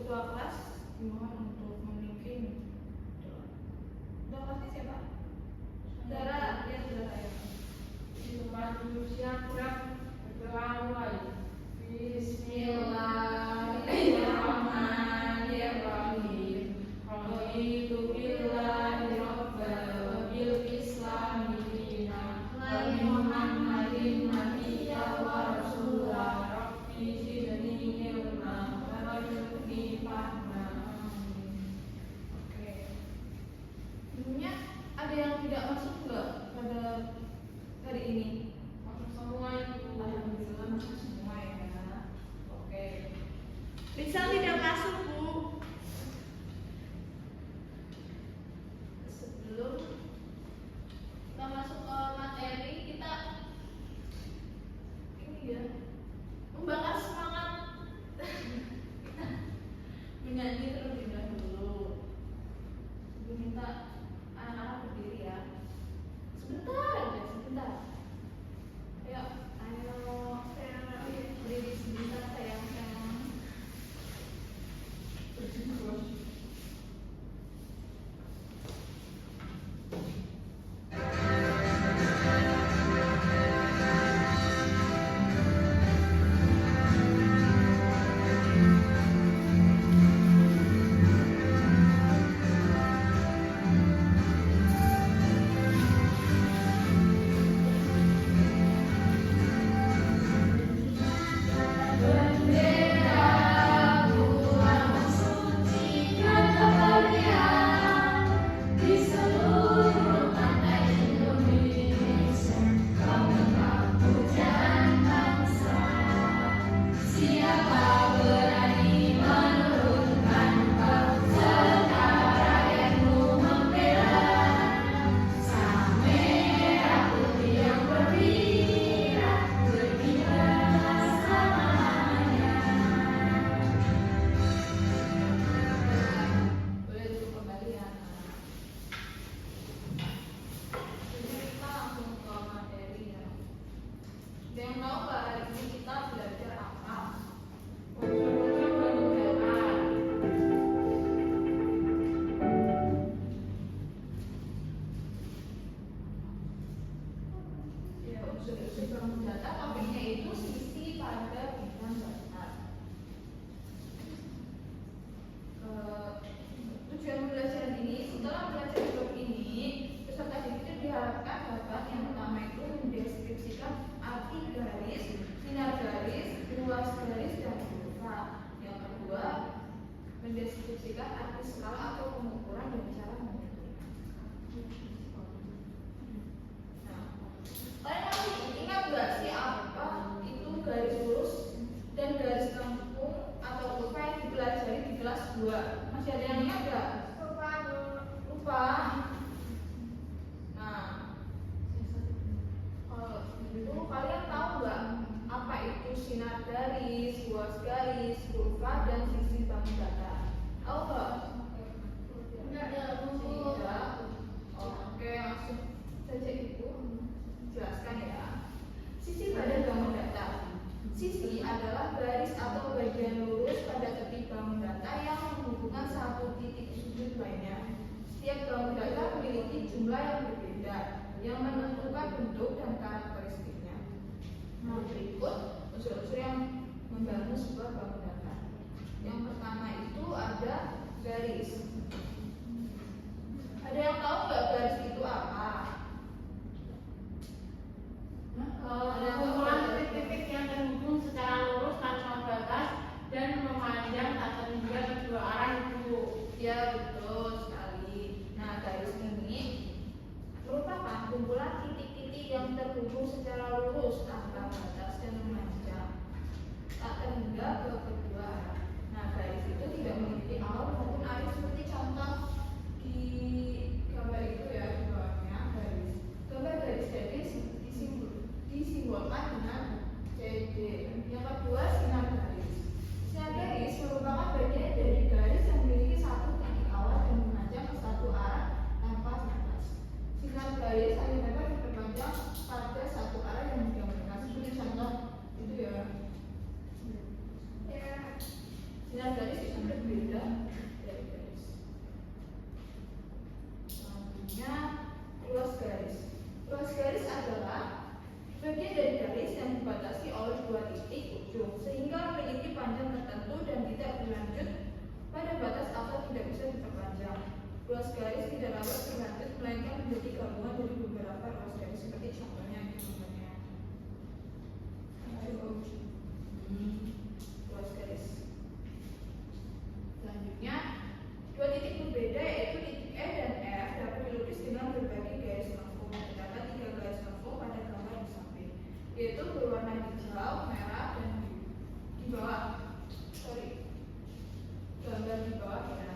ketua kelas dimohon untuk memimpin doa. Doa kelasnya siapa? Saudara, ya saudara ya. Di tempat duduk siang kurang berdoa mulai. Bismillahirrahmanirrahim. Raditu billahi rabban wa bil islami dinan wa bi Muhammadin nabiyyan wa rasulah. Rabbi zidni ilma warzuqni fahma. Oke. Sebelumnya ada yang tidak masuk nggak pada hari ini? Masuk semua itu. Alhamdulillah masuk semua ya. Oke. Rizal tidak masuk, Bu. Sebelum kita masuk ke materi, kita ini ya membakar semangat. Kita menyanyi terlebih dahulu. Sebelum minta anak-anak berdiri ya. Sebentar aja, sebentar. Ayo, berdiri sebentar sayang. Boleh duduk kembali ya. Jadi kita langsung ke materi ya. Ada yang tahu nggak hari ini kita belajar apa? Ya, unsur-unsur bangun data topiknya itu sisi pada bidang data. Tujuan belajar ini, setelah belajar grup ini, peserta didik itu diharapkan dapat yang pertama itu mendeskripsikan arti garis, sinar garis, luas garis, dan kurva. Yang kedua, mendeskripsikan arti skala atau pengukuran dan cara mengukurnya. Nah, kalian masih ingat nggak sih apa itu garis lurus dan garis lengkung atau kurva yang dipelajari di kelas 2? Masih ada yang ingat nggak? Lupa. Nah, kalau itu kalian tahu nggak apa itu sinar garis, luas garis, kurva, dan sisi bangun data? Tahu nggak? Tidak. Oke, langsung saja itu jelaskan ya. Sisi pada bangun data. Sisi adalah garis atau bagian lurus pada tepi bangun data yang menghubungkan satu titik sudut lainnya. Setiap bangun data memiliki jumlah yang berbeda yang menentukan bentuk dan karakteristiknya. Nah, berikut unsur-unsur yang membangun sebuah bangun data. Yang pertama itu ada garis. Ada yang tahu nggak garis itu apa? Ada kumpulan titik-titik yang terhubung secara lurus tanpa batas dan memanjang tak terhingga kedua arah itu. Ya, betul sekali. Nah, garis ini merupakan kumpulan titik-titik yang terhubung secara lurus tanpa batas dan memanjang tak terhingga ke kedua arah. Nah, garis itu tidak memiliki awal maupun akhir seperti contoh Sinar garis itu berbeda dari garis. Selanjutnya ruas garis. Ruas garis adalah bagian dari garis yang dibatasi oleh dua titik ujung sehingga memiliki panjang tertentu dan tidak berlanjut pada batas atau tidak bisa diperpanjang. Ruas garis tidak dapat berlanjut melainkan menjadi gabungan dari beberapa ruas garis seperti contohnya ini contohnya. Ruas garis. Selanjutnya dua titik berbeda yaitu titik E dan F dapat dilukis dengan berbagai garis lengkung. Terdapat 3 garis lengkung pada gambar di samping, yaitu berwarna hijau, merah, dan biru. Di bawah, gambar di bawah ya,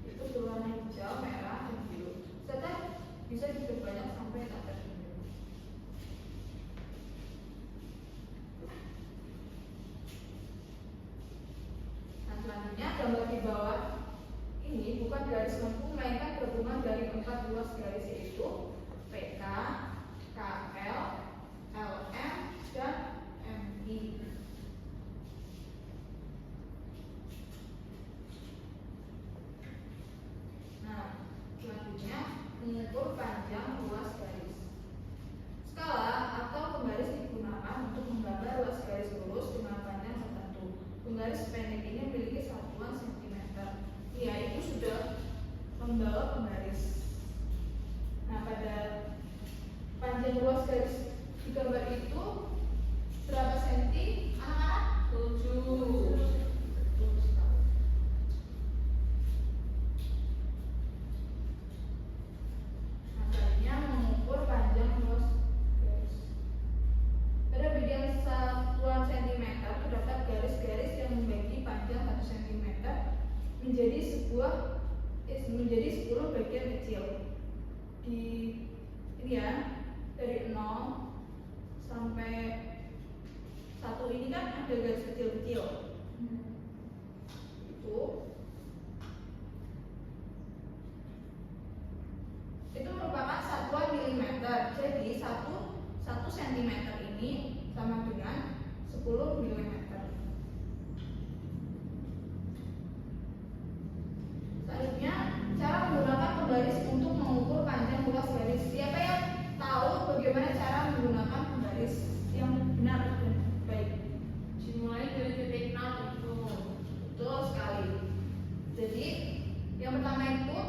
itu berwarna hijau, merah, dan biru. Serta bisa diperbanyak sampai tak terhingga. Nah, selanjutnya gambar di bawah ini bukan garis lengkung melainkan gabungan dari 4 ruas garis yaitu PK, KL, LM, dan MI. Nah, selanjutnya mengukur panjang ruas garis. Skala atau penggaris digunakan untuk menggambar ruas garis lurus dengan panjang tertentu. Penggaris pendek ini memiliki satuan sentimeter. Ya, itu sudah membawa penggaris. Nah, pada panjang ruas garis di gambar itu berapa senti? Anak-anak? 7. Nah, selanjutnya mengukur panjang ruas garis. Pada bagian satuan sentimeter terdapat garis-garis yang membagi panjang 1 cm menjadi 10 bagian kecil. Di ini ya, dari 0 sampai 1 ini kan ada garis kecil-kecil. Itu merupakan satuan milimeter. Jadi 1 cm ini sama dengan 10 mm. Selanjutnya, cara menggunakan penggaris untuk mengukur panjang ruas garis. Siapa yang tahu bagaimana cara menggunakan penggaris yang benar dan baik? Dimulai dari titik 0 itu. Betul sekali. Jadi, yang pertama itu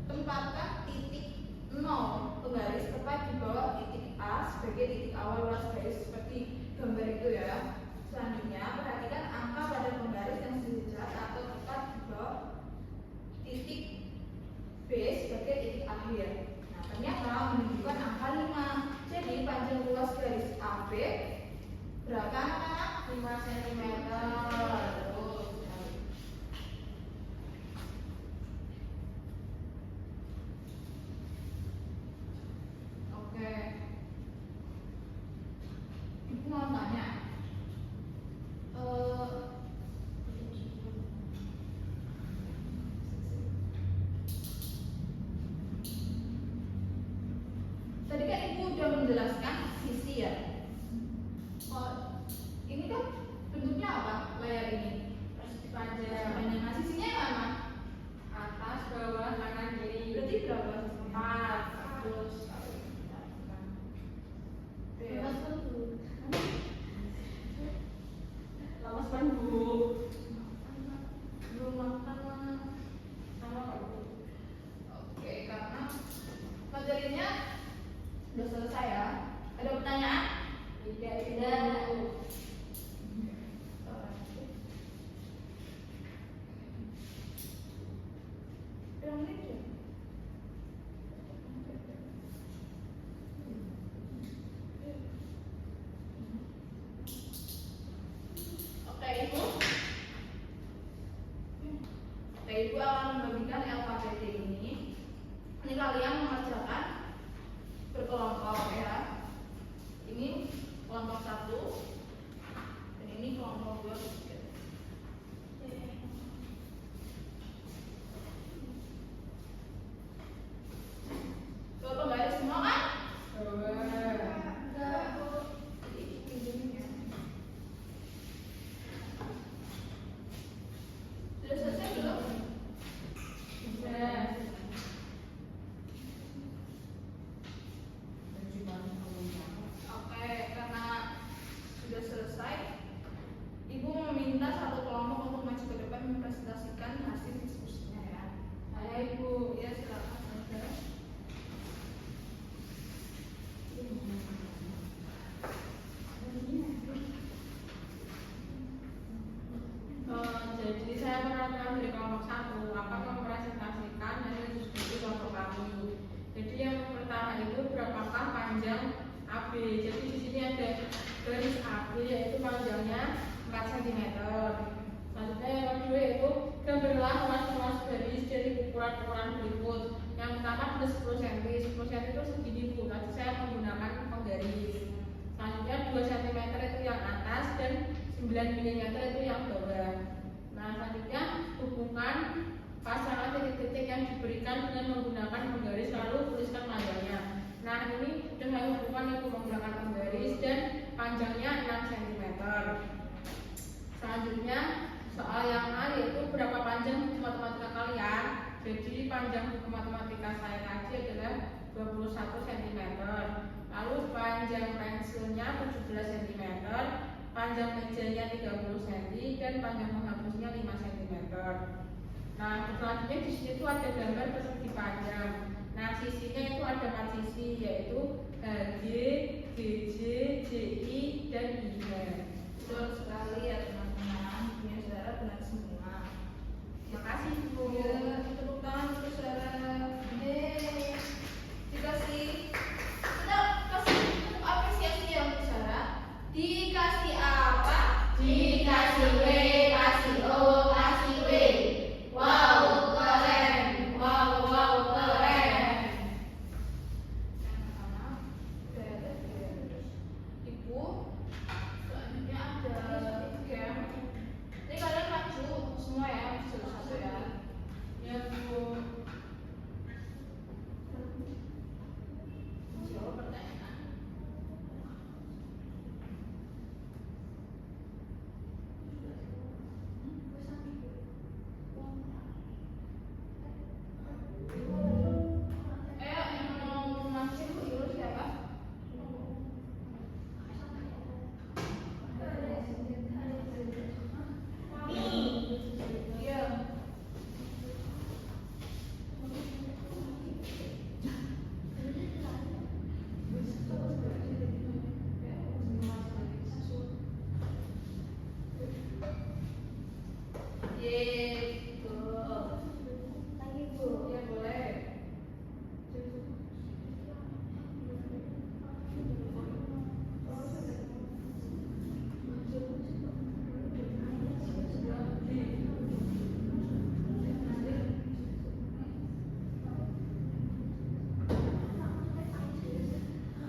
tempatkan titik 0 penggaris tepat di bawah titik A sebagai titik awal ruas garis seperti gambar itu ya. Selanjutnya, perhatikan angka pada penggaris yang sejajar atau tepat di bawah titik B sebagai titik akhir. Nah, ternyata menunjukkan angka 5. Jadi panjang ruas garis AB berapa anak-anak? 5 cm. Oke. Ibu mau tanya. Tadi kan ibu udah menjelaskan sisi ya. Oh, ini kan bentuknya apa? Layar ini. Panjang. Nah, sisinya yang mana? Atas, bawah, kanan, kiri. Berarti berapa sisinya? 4. Terus Lawas kan Bu. belum makan. Sama Pak Bu. Oke, karena materinya sudah selesai ya. Ada pertanyaan? Tidak. Ibu akan membagikan LKPD ini. Ini kalian mengerjakan berkelompok ya. Ini kelompok 1 dan ini kelompok 2 dan 3. Kalau penggaris semua kan? Enggak. Jadi saya perwakilan dari kelompok 1 akan mempresentasikan hasil diskusi kelompok kami. Jadi yang pertama itu berapakah panjang AB. Jadi di sini ada garis AB yaitu panjangnya 4 cm. Selanjutnya yang kedua yaitu gambarlah ruas-ruas garis dari ukuran-ukuran berikut. Yang pertama ada 10 cm. 10 cm itu segini Bu. Tadi saya menggunakan penggaris. Selanjutnya 2 cm itu yang atas dan 9 mm itu yang bawah. Nah, selanjutnya hubungkan pasangan titik-titik yang diberikan dengan menggunakan penggaris lalu tuliskan panjangnya. Nah, ini sudah saya hubungkan itu menggunakan penggaris dan panjangnya 6 cm. Selanjutnya soal yang A yaitu berapa panjang buku matematika kalian. Jadi panjang buku matematika saya tadi adalah 21 cm. Lalu panjang pensilnya 17 cm, panjang mejanya 30 cm dan panjang penghapusnya 5 cm. Nah, selanjutnya di sini tuh ada gambar persegi panjang. Nah, sisinya itu ada 4 sisi yaitu HG, GJ, JI dan IH. Betul sekali ya teman-teman, punya saudara benar semua. Makasih Bu. Ya, tepuk tangan untuk saudara. Yeay. Dikasih, kita kasih apresiasi ya untuk saudara. Dikasih apa? Dikasih W, kasih O, kasih W. Wow, keren. Wow, wow, keren. Ibu, selanjutnya ada game. Ini kalian maju semua ya, satu-satu ya. Ya Bu. Jawab pertanyaan. Yang mau maju dulu siapa? Iya. Gitu. Lagi Bu. Ya boleh.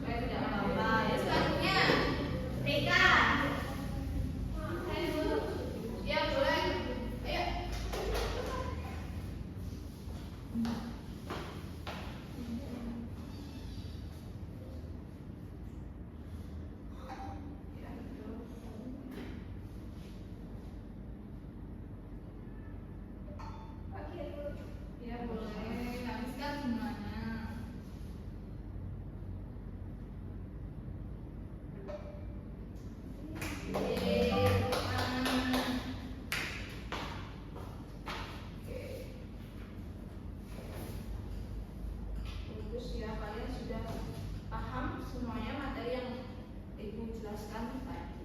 Baik, tidak apa-apa. Ya, selanjutnya Rika. Ya boleh. Ayo. Ya, betul. Ya boleh. Habiskan semuanya. Bagus ya, kalian sudah paham semuanya materi yang Ibu jelaskan tadi.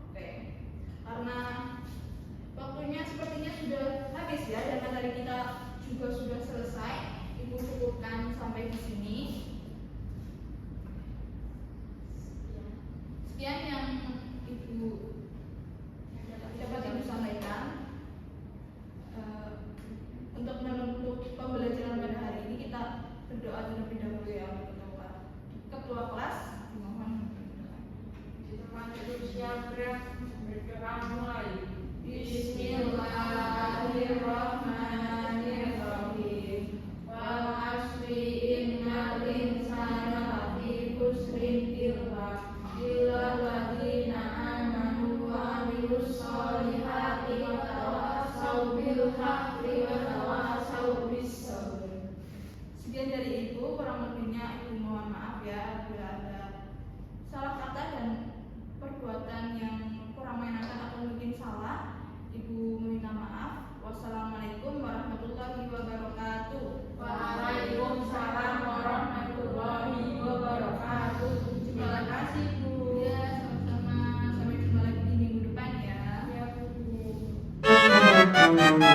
Oke, karena waktunya sepertinya sudah habis ya dan materi kita juga sudah selesai. Ibu cukupkan sampai di sini. Sekian yang Ibu dapat Ibu sampaikan. Untuk menutup pembelajaran pada hari ini kita berdoa terlebih dahulu ya untuk ketua kelas. Dimohon Teman duduk siap gerak berdoa mulai. Bismillahirrahmanirrahim. Wal asri innal insana lafi khusrin illa alladziina aamanu wa 'amilus sholihati wa tawassaw bil haqqi wa tawassaw bis sabr. Sekian dari Ibu, kurang lebihnya Ibu mohon maaf ya apabila ada salah kata dan perbuatan yang kurang mengenakan atau mungkin salah. Ibu meminta maaf. Wassalamualaikum warahmatullahi wabarakatuh. Waalaikumsalam warahmatullahi wabarakatuh. Terima kasih Bu. Ya, sama-sama. Sampai jumpa lagi di minggu depan ya. Thank